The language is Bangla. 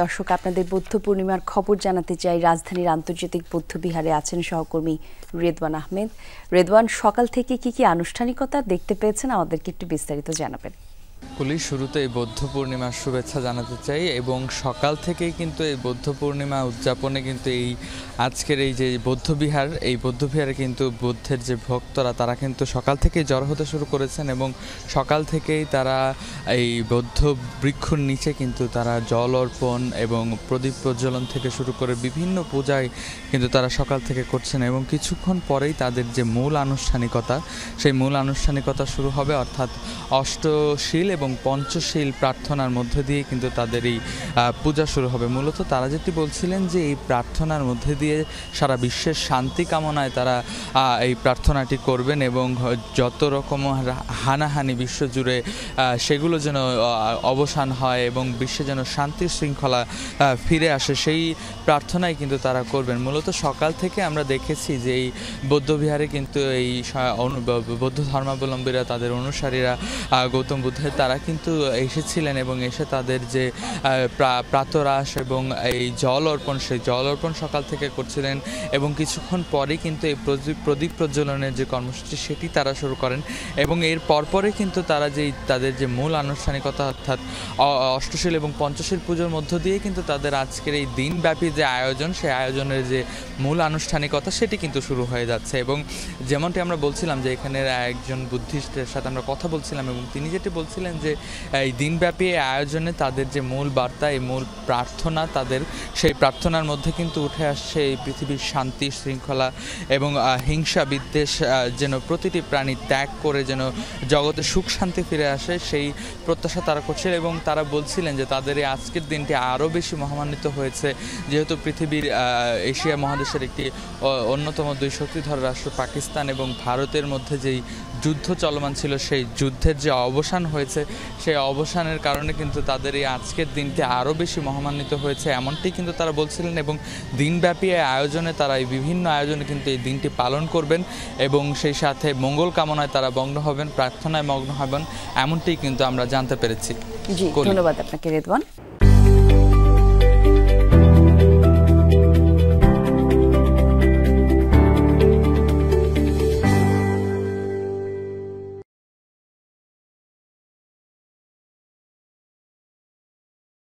দর্শক আপনাদের বৌদ্ধ পূর্ণিমার খবর জানাতে চাই। রাজধানীর আন্তর্জাতিক বৌদ্ধ বিহারে আছেন সহকর্মী রেদওয়ান আহমেদ। রেদওয়ান, সকাল থেকে কি কি আনুষ্ঠানিকতা দেখতে পেয়েছেন, আমাদেরকে একটু বিস্তারিত জানাবেন। পুলিশ শুরুতেই বৌদ্ধ পূর্ণিমার শুভেচ্ছা জানাতে চাই এবং সকাল থেকেই কিন্তু এই বৌদ্ধ পূর্ণিমা উদযাপনে কিন্তু আজকের এই যে বৌদ্ধবিহার, এই বৌদ্ধবিহারে কিন্তু বৌদ্ধের যে ভক্তরা তারা কিন্তু সকাল থেকেই জড়ো হতে শুরু করেছেন এবং সকাল থেকেই তারা এই বৌদ্ধ বৃক্ষর নিচে কিন্তু তারা জল অর্পণ এবং প্রদীপ প্রজ্বলন থেকে শুরু করে বিভিন্ন পূজায় কিন্তু তারা সকাল থেকে করছেন এবং কিছুক্ষণ পরেই তাদের যে মূল আনুষ্ঠানিকতা, সেই মূল আনুষ্ঠানিকতা শুরু হবে। অর্থাৎ অষ্টশীল এবং পঞ্চশীল প্রার্থনার মধ্যে দিয়ে কিন্তু তাদের এই পূজা শুরু হবে। মূলত তারা যেটি বলছিলেন যে এই প্রার্থনার মধ্যে দিয়ে সারা বিশ্বের শান্তি কামনায় তারা এই প্রার্থনাটি করবেন এবং যত রকম হানাহানি বিশ্বজুড়ে সেগুলো যেন অবসান হয় এবং বিশ্বে যেন শান্তি শৃঙ্খলা ফিরে আসে, সেই প্রার্থনাই কিন্তু তারা করবেন। মূলত সকাল থেকে আমরা দেখেছি যে এই বৌদ্ধবিহারে কিন্তু এই বৌদ্ধ ধর্মাবলম্বীরা, তাদের অনুসারীরা গৌতম বুদ্ধের, তারা কিন্তু এসেছিলেন এবং এসে তাদের যে প্রাতরাশ এবং এই জল অর্পণ, সেই জল অর্পণ সকাল থেকে করছিলেন এবং কিছুক্ষণ পরেই কিন্তু এই প্রদীপ প্রজ্বলনের যে কর্মসূচি সেটি তারা শুরু করেন এবং এর পরপরে কিন্তু তারা তাদের যে মূল আনুষ্ঠানিকতা অর্থাৎ অষ্টশীল এবং পঞ্চশীল পুজোর মধ্য দিয়ে কিন্তু তাদের আজকের এই দিনব্যাপী যে আয়োজন, সেই আয়োজনের যে মূল আনুষ্ঠানিকতা সেটি কিন্তু শুরু হয়ে যাচ্ছে। এবং যেমনটি আমরা বলছিলাম যে এখানের একজন বুদ্ধিস্টের সাথে আমরা কথা বলছিলাম এবং তিনি যেটি বলছিলেন যে এই দিনব্যাপী আয়োজনে তাদের যে মূল বার্তা, এই মূল প্রার্থনা, তাদের সেই প্রার্থনার মধ্যে কিন্তু উঠে আসছে এই পৃথিবীর শান্তি শৃঙ্খলা এবং হিংসা বিদ্বেষ যেন প্রতিটি প্রাণী ত্যাগ করে যেন জগতে সুখ শান্তি ফিরে আসে, সেই প্রত্যাশা তারা করছিল। এবং তারা বলছিলেন যে তাদের এই আজকের দিনটি আরও বেশি মহিমান্বিত হয়েছে যেহেতু পৃথিবীর এশিয়া মহাদেশের একটি অন্যতম দুই শক্তিধর রাষ্ট্র পাকিস্তান এবং ভারতের মধ্যে যেই যুদ্ধ চলমান ছিল, সেই যুদ্ধের যে অবসান হয়েছে, সেই অবসানের কারণে কিন্তু তাদের এই আজকের দিনটি আরও বেশি মহিমান্বিত হয়েছে, এমনটি কিন্তু তারা বলছিলেন। এবং দিনব্যাপী আয়োজনে তারা এই বিভিন্ন আয়োজনে কিন্তু এই দিনটি পালন করবেন এবং সেই সাথে মঙ্গল কামনায় তারা মগ্ন হবেন, প্রার্থনায় মগ্ন হবেন, এমনটি কিন্তু আমরা জানতে পেরেছি। জি, ধন্যবাদ আপনাকে রেদওয়ান।